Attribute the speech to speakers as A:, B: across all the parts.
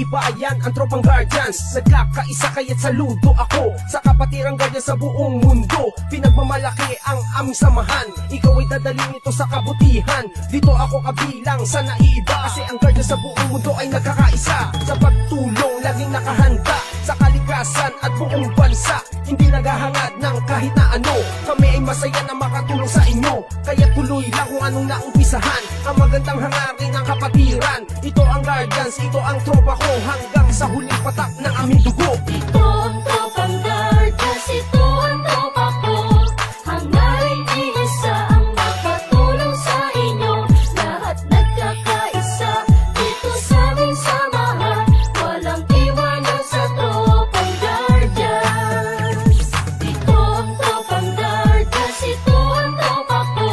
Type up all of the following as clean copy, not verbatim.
A: iba yan ang tropang guardians. Nagkakaisa kaya't saludo ako sa kapatirang guardian sa buong mundo. Pinagmamalaki ang aming samahan, ikaw ay dadalhin ito sa kabutihan. Dito ako kabilang sa naiiba, kasi ang guardian sa buong mundo ay nagkakaisa. Sa pagtulong laging nakahanda sa kalikasan at buong bansa. Hindi naghahangad ng kahit na ano, kami ay masaya na makatulong sa inyo. Kaya tuloy lang kung anong naumpisahan, ang magandang hangarin ng kapatiran. Ito ang guardians, ito ang tropa ko, hanggang sa huling patak ng aming dugo.
B: Ito ang tropang guardians, ito ang tropa ko. Hangarin iisa ang makatulong sa inyo. Lahat nagkakaisa dito sa aming samahan. Walang iwanan sa tropang guardians. Ito ang tropang guardians, ito ang tropa ko.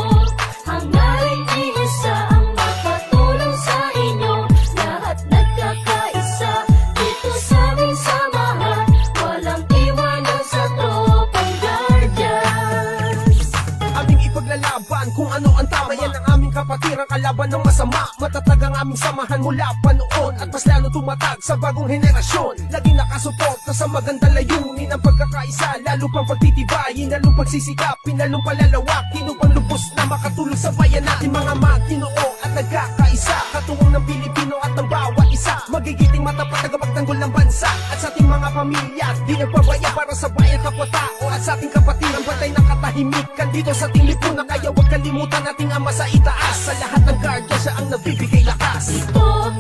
B: Hangarin iisa ang makatulong sa inyo. Lahat nagkakaisa dito sa aming samahan. Walang iwanan sa tropang guardians.
A: Aming ipaglalaban kung ano ang tama, yan ang aming kapatiran, kalaban ng masama. Matatag ang aming samahan mula pa noon, at mas lalo tumatag sa bagong henerasyon. Laging nakasuporta sa magandang layunin, ang pagkakaisa, lalo pang pagtitibayin, lalong pagsisikapin, lalong palalawakin, upang lubos na makatulong sa bayan natin. Mga magtinoo at nagkakaisa, katuwang ng Pilipino at ng bawat isa. Magigiting matapat tagapagtanggol ng bansa, at sa ating mga pamilya di nagpabaya para sa bayan kapwa-tao. At sa ating kapatiran, batay ng katahimikan dito sa ating lipunan. Kaya huwag kalimutan nating ama sa itaas, sa lahat ng guardian siya ang nagbibigay lakas.
B: Ito ang